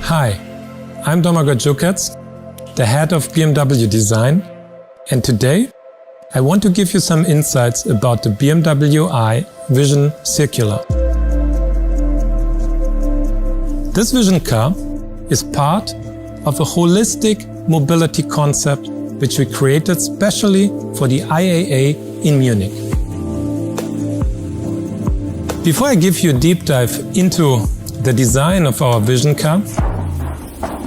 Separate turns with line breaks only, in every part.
Hi, I'm DUCE, the head of BMW design, and today I want to give you some insights about the BMW i Vision Circular. This vision car is part of a holistic mobility concept which we created specially for the IAA in Munich. Before I give you a deep dive into the design of our vision car,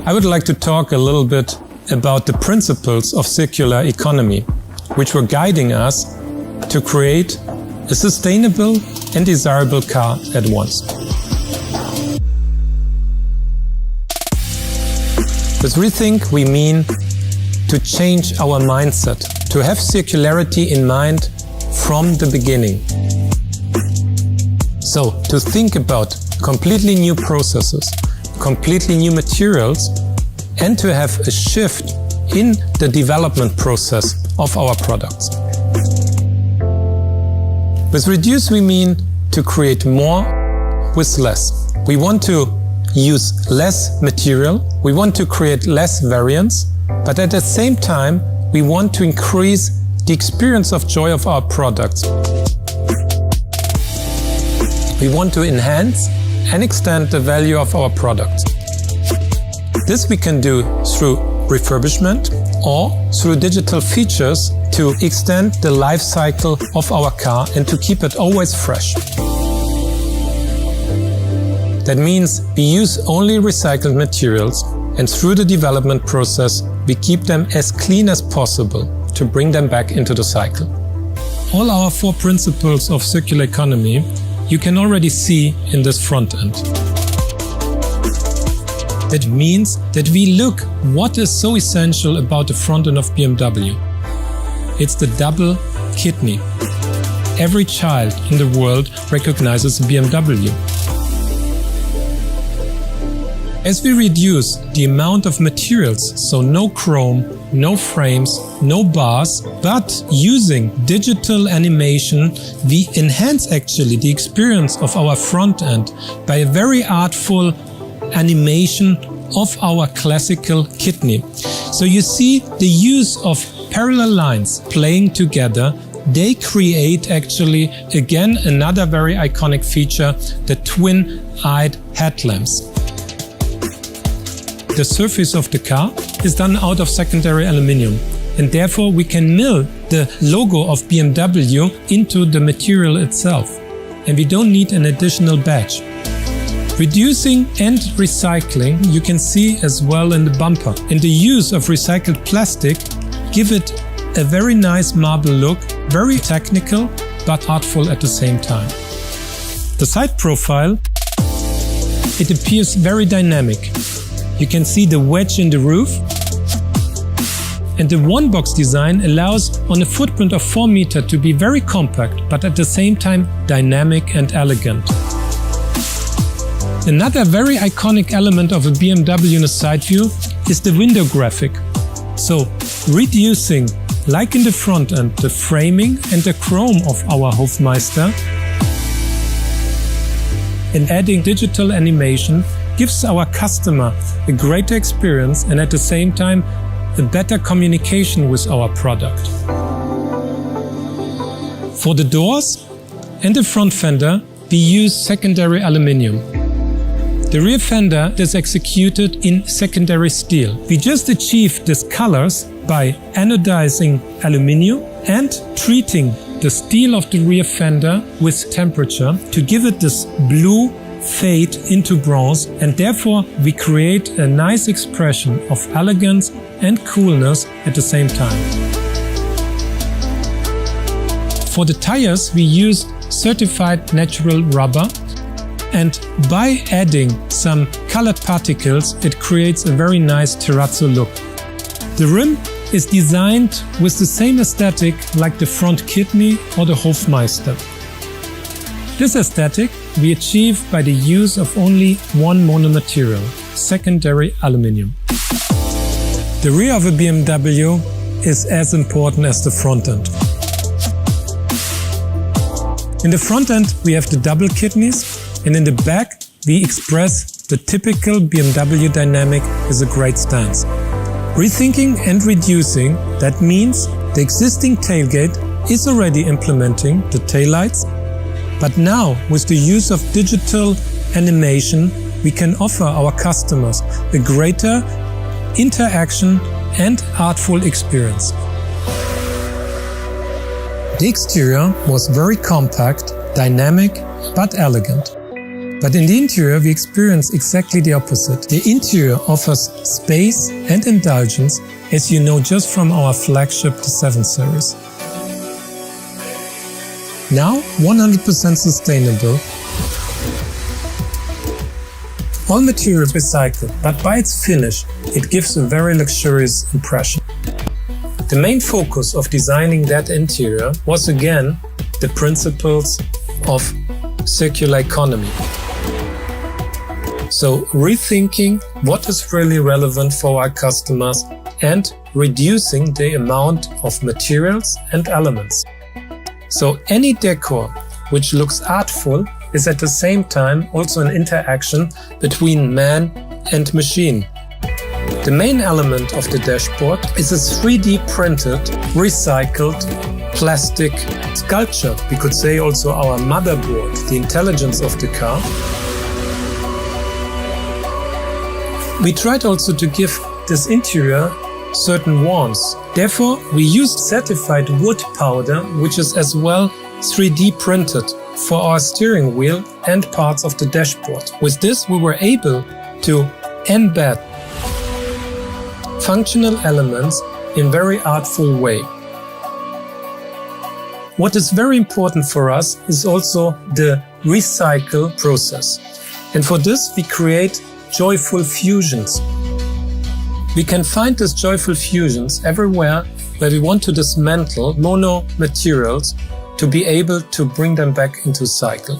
I would like to talk a little bit about the principles of circular economy, which were guiding us to create a sustainable and desirable car at once. With rethink, we mean to change our mindset, to have circularity in mind from the beginning. So, to think about completely new processes, completely new materials, and to have a shift in the development process of our products. With reduce, we mean to create more with less. We want to use less material, we want to create less variants, but at the same time, we want to increase the experience of joy of our products. We want to enhance and extend the value of our products. This we can do through refurbishment or through digital features to extend the life cycle of our car and to keep it always fresh. That means we use only recycled materials, and through the development process we keep them as clean as possible to bring them back into the cycle. All our 4 principles of circular economy you can already see in this front end. That means that we look what is so essential about the front end of BMW. It's the double kidney. Every child in the world recognizes BMW. As we reduce the amount of materials, so no chrome, no frames, no bars, but using digital animation, we enhance actually the experience of our front end by a very artful animation of our classical kidney. So you see the use of parallel lines playing together, they create actually again another very iconic feature, the twin-eyed headlamps. The surface of the car is done out of secondary aluminium, and therefore we can mill the logo of BMW into the material itself, and we don't need an additional badge. Reducing and recycling you can see as well in the bumper, and the use of recycled plastic give it a very nice marble look, very technical but artful at the same time. The side profile, it appears very dynamic. You can see the wedge in the roof, and the one-box design allows on a footprint of 4 meters to be very compact but at the same time dynamic and elegant. Another very iconic element of a BMW in a side view is the window graphic. So reducing, like in the front end, the framing and the chrome of our Hofmeister and adding digital animation gives our customer a greater experience and at the same time a better communication with our product. For the doors and the front fender we use secondary aluminium. The rear fender is executed in secondary steel. We just achieved these colors by anodizing aluminium and treating the steel of the rear fender with temperature to give it this blue fade into bronze, and therefore we create a nice expression of elegance and coolness at the same time. For the tires we use certified natural rubber, and by adding some colored particles it creates a very nice terrazzo look. The rim is designed with the same aesthetic like the front kidney or the Hofmeister. This aesthetic we achieve by the use of only one monomaterial, secondary aluminium. The rear of a BMW is as important as the front end. In the front end we have the double kidneys, and in the back we express the typical BMW dynamic is a great stance. Rethinking and reducing, that means the existing tailgate is already implementing the taillights, but now with the use of digital animation, we can offer our customers a greater interaction and artful experience. The exterior was very compact, dynamic, but elegant. But in the interior we experience exactly the opposite. The interior offers space and indulgence, as you know just from our flagship, the 7 Series. Now 100% sustainable. All materials recycled, but by its finish, it gives a very luxurious impression. The main focus of designing that interior was again the principles of circular economy. So rethinking what is really relevant for our customers and reducing the amount of materials and elements. So any decor which looks artful is at the same time also an interaction between man and machine. The main element of the dashboard is a 3D printed, recycled plastic sculpture. We could say also our motherboard, the intelligence of the car. We tried also to give this interior certain warmth. Therefore, we used certified wood powder, which is as well 3D printed for our steering wheel and parts of the dashboard. With this, we were able to embed functional elements in very artful way. What is very important for us is also the recycle process. And for this, we create joyful fusions. We can find these joyful fusions everywhere where we want to dismantle mono materials to be able to bring them back into cycle.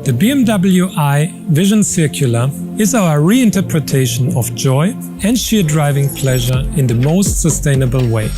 The BMW i Vision Circular is our reinterpretation of joy and sheer driving pleasure in the most sustainable way.